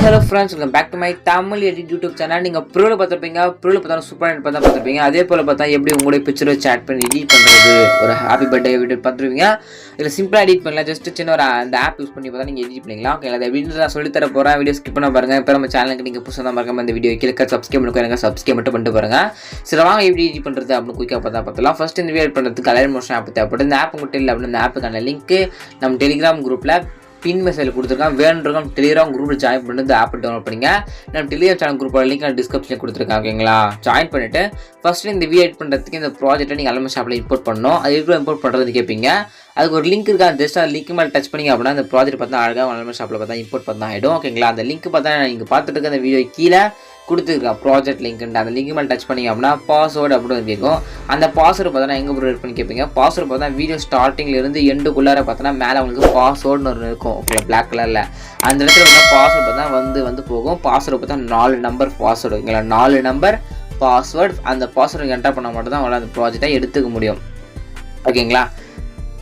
Hello friends, welcome back to my Tamil Edit YouTube channel. நீங்க ப்ரோல பார்த்திருப்பீங்க. ப்ரோல பார்த்தா சூப்பரா எடிட் பண்ணா பார்த்திருப்பீங்க. அதே போல பார்த்தா எப்படி உங்களுடைய பிக்சரை சாட் பண்ணி எடிட் பண்றது ஒரு ஹாப்பி பர்த்டே வீடியோ பார்த்திருப்பீங்க. இல்ல சிம்பிளா எடிட் பண்ணலாம். ஜஸ்ட் சின்ன ஒரு அந்த ஆப் யூஸ் பண்ணி பார்த்தா நீங்க எடிட் பண்ணிக்கலாம். ஓகே, அத வீடியோ நான் சொல்லி தர போறேன். வீடியோ ஸ்கிப் பண்ண பாருங்க. இப்போ நம்ம சேனலுக்கு நீங்க புதுசா தான் மறக்காம இந்த வீடியோ கீழ சப்ஸ்கிரைப் பண்ணுங்க. சப்ஸ்கிரைப் மட்டும் பண்ணிட்டு பாருங்க. சரி வாங்க எப்படி எடிட் பண்றது அப்படின்னு குயிக்கா பார்த்தலாம். ஃபர்ஸ்ட் இந்த வீடியோ பண்றதுக்கு கலர் மோஷன் ஆப் தேவைப்படுது. இந்த ஆப் உங்ககிட்ட இல்ல அப்படின்னா இந்த ஆப்புக்கான லிங்க் நம்ம டெலிகிராம் குரூப்ல பின் மெசேஜ் கொடுத்துருக்கேன். வேணுன்றவங்க டெலிகிராம் குரூப்பில் ஜாயின் பண்ணிட்டு ஆப் டவுன்லோட் பண்ணிங்க. நம்ம டெலிகிராம் சேனல் குரூப்போட லிங்க் நான் டிஸ்கிரிப்ஷனில் கொடுத்துருக்கேன். ஓகேங்களா, ஜாயின் பண்ணிவிட்டு ஃபஸ்ட்டு இந்த வீடியோ எடிட் பண்ணுறதுக்கு இந்த ப்ராஜெக்ட்டை நீங்கள் அலம ஷாப்பில் இம்போர்ட் பண்ணணும். அது எப்படி இம்போர்ட் பண்ணுறது கேட்பீங்க. அதுக்கு ஒரு லிங்க் இருக்கா, ஜஸ்ட் அந்த லிங்க் மேலே டச் பண்ணிங்க அப்படின்னா அந்த ப்ராஜெக்ட் பார்த்தா அழகாக அலம ஷாப்பில் பார்த்தா இம்போர்ட் பண்ணா ஆகிடும். ஓகேங்களா, அந்த லிங்க் பார்த்தா நீங்கள் பார்த்துட்டு இருக்க அந்த வீடியோ கீழே கொடுத்துருக்கேன் ப்ராஜெக்ட் லிங்க்ன்ட்டு. அந்த லிங்க் மேலே டச் பண்ணிங்க அப்படின்னா பாஸ்வேர்டு அப்படின்னு கேட்கும். அந்த பாஸ்வேர்டு பார்த்தா எங்கே ப்ரொவைட் பண்ணி கேட்பீங்க. பாஸ்வேர்டு பார்த்தா வீடியோ ஸ்டார்டிங்லேருந்து எண்டுக்குள்ளார பார்த்தோன்னா மேலே உங்களுக்கு பாஸ்வேர்டுன்னு ஒன்று இருக்கும். ஓகே, பிளாக் கலரில் அந்த இடத்துல பார்த்தா பாஸ்வேர்டு பார்த்தா வந்து போகும். பாஸ்வேர்டு பார்த்தா 4 நம்பர் பாஸ்வேர்டு. ஓகேங்களா, 4 நம்பர் பாஸ்வேர்டு. அந்த பாஸ்வேர்டு என்டர் பண்ண மட்டும் தான் உங்களால் அந்த ப்ராஜெக்டை எடுத்துக்க முடியும். ஓகேங்களா,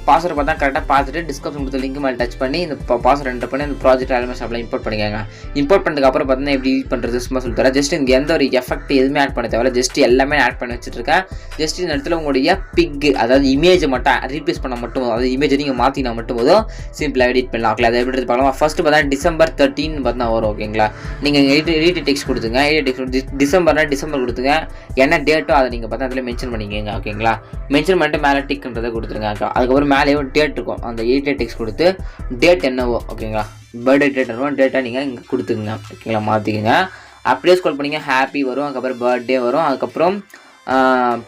பாஸ்வேர்டு பார்த்தா கரெக்டாக பார்த்துட்டு டிஸ்கிரிப்ஷன் கொடுத்த லிங்க் மேலே டச் பண்ணி இந்த பாஸ்வேர்டு என்டர் பண்ணி அந்த ப்ராஜெக்ட் எலிமெண்ட்ஸ் ஷாப்பில் இம்போர்ட் பண்ணிக்கோங்க. இம்போர்ட் பண்ணதுக்கு அப்புறம் பார்த்தீங்கன்னா எப்படி யூஸ் பண்ணுறது சும்மா சொல்லி தரேன். ஜஸ்ட் இங்கே எந்த ஒரு எஃபெக்ட் எதுவுமே ஆட் பண்ண தேவையில்ல. ஜஸ்ட் எல்லாமே ஆட் பண்ணி வச்சுருக்கேன். ஜஸ்ட் இந்த இடத்துல உங்களுடைய பிக் அதாவது இமேஜை மட்டும் ரீப்ளேஸ் பண்ண மட்டும் அதாவது இமேஜை நீங்கள் மாற்றினா மட்டும் போதும் சிம்பிளாக எடிட் பண்ணலாம். ஓகே, அதை எப்படி பார்க்கலாம். ஃபஸ்ட்டு பார்த்தா December 13 பார்த்தா வரும். ஓகேங்களா, நீங்கள் எடிட் டெக்ஸ்ட் கொடுத்துங்க. எடிட் டெக்ஸ்ட் டிசம்பர் கொடுத்துங்க. என்ன டேட்டோ அதை நீங்கள் பார்த்தா அதில் மென்ஷன் பண்ணிக்கோங்க. ஓகேங்களா, மென்ஷன் பண்ணிட்டு மேலே டிக்ன்றதை கொடுத்துருங்க. அதுக்கப்புறம் மேலே ஒரு டேட் இருக்கும். அந்த 8 டெக்ஸ்ட் கொடுத்து டேட் என்னவோ ஓகேங்களா, பர்த்டே டேட் என்னவோ டேட்டா நீங்கள் இங்கே கொடுத்துங்க. ஓகேங்களா, மாற்றிக்கோங்க. அப்படியே ஸ்க்ரோல் பண்ணிங்க. ஹாப்பி வரும், அதுக்கப்புறம் பர்த்டே வரும், அதுக்கப்புறம்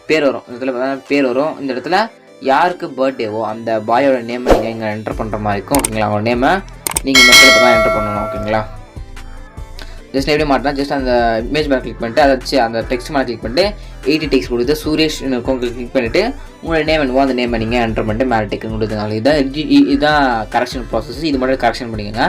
பேர் வரும். இந்த இடத்துல பார்த்தா பேர் வரும். இந்த இடத்துல யாருக்கு பர்த்டேவோ அந்த பாயோட நேமை நீங்கள் இங்கே என்டர் பண்ணுற மாதிரி இருக்கும். ஓகேங்களா, அவங்க நேமை நீங்கள் இந்த இடத்துல தான் என்டர் பண்ணணும். ஓகேங்களா, ஜஸ்ட் எப்படி மாட்டினா ஜஸ்ட் அந்த இமேஜ் மேலே கிளிக் பண்ணிட்டு அதை வச்சு அந்த டெக்ஸ்ட் மேலே கிளிக் பண்ணிட்டு 80 டெக்ஸ்ட் கொடுத்து சுரேஷ் கிளிக் பண்ணிவிட்டு உங்களோட நேம் என்னவோ அந்த நேமை நீங்கள் என்டர் பண்ணிட்டு மேலே டெக்ஸ்ட் கொடுத்துங்க. இதுதான் கரெக்ஷன் ப்ராசஸ். இது மட்டும் கரெக்ஷன் பண்ணிக்கோங்க.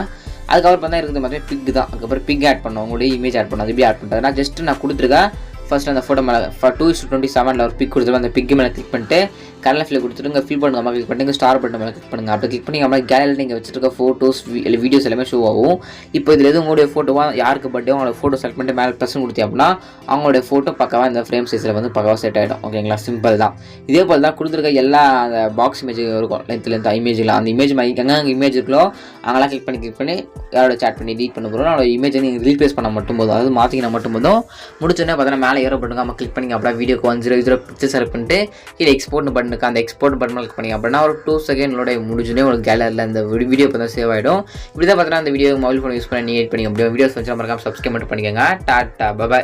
அதுக்கப்புறம் பார்த்தா இருக்குது மாதிரி பிக் தான். அதுக்கப்புறம் பிக் ஆட் பண்ணோம். உங்களுடைய இமேஜ் ஆட் பண்ணோம். அது எப்படி ஆட் பண்ணுறது நான் ஜஸ்ட் நான் கொடுத்துருக்கேன். ஃபர்ஸ்ட் அந்த ஃபோட்டோ மேலே 2:27 ஒரு பிக் கொடுத்துருவோம். அந்த பிக் மேலே கிளிக் பண்ணிட்டு கலர் ஃபில் கொடுத்துட்டு இங்கே ஃபில் பண்ணுங்க. கிளிக் பண்ணிட்டு ஸ்டார் பட்டன் மேலே கிளிக் பண்ணுங்கள். அப்படி கிளிக் பண்ணி நம்மளே கேலரியில் நீங்கள் வச்சுருக்க ஃபோட்டோஸ் வீடியோஸ் எல்லாமே ஷோ ஆகும். இப்போ இதில் எதுவும் உங்களுடைய ஃபோட்டோவாக யாருக்கு பர்த்டே அவங்களோட ஃபோட்டோ செலக்ட் பண்ணிட்டு மேலே ப்ளஸ் கொடுத்தீங்க அப்படின்னா அவங்களுடைய ஃபோட்டோ பக்கவாக இந்த ஃப்ரேம் சைஸில் வந்து பக்கவாக செட் ஆகிடும். ஓகேங்களா, சிம்பிள் தான். இதே போல் தான் கொடுத்துருக்க எல்லா அந்த பாக்ஸ் இமேஜ் இருக்கும். லென்த்லேருந்து இமேஜில் அந்த இமேஜ் எங்கே இமேஜ் இருக்கோ அங்கெல்லாம் கிளிக் பண்ணி யாரோட சாட் பண்ணி எடிட் பண்ண போகிறோம். அவரோட இமேஜை நீங்கள் ரீப்ளேஸ் பண்ண மட்டும் போதும், அதாவது மாற்றிக்கினா மட்டும் போதும். முடிச்சோடனே பார்த்தீங்கன்னா மேலே ஏரோ பட்டன் நம்ம கிளிக் பண்ணி அப்படியே வீடியோக்கு 100 பிக்சர் செலக்ட் பண்ணிட்டு கீழே எக்ஸ்போர்ட் பட்டனுக்கு அந்த எக்ஸ்போர்ட் பட்டன் கிளிக் பண்ணி அப்படின்னா ஒரு 2 செகண்டோட முடிஞ்சோடனே உங்களுக்கு கேலரியில் அந்த வீடியோ இப்போ தான் சேவ் ஆகிடும். இப்படி தான் பார்த்தீங்கன்னா அந்த வீடியோ மொபைல் ஃபோன் யூஸ் பண்ணி எடிட் பண்ணி அப்படியே வீடியோஸ் வச்சு மறக்காம சப்ஸ்கிரைப் மட்டும் பண்ணிக்கோங்க. டாட்டா, பை.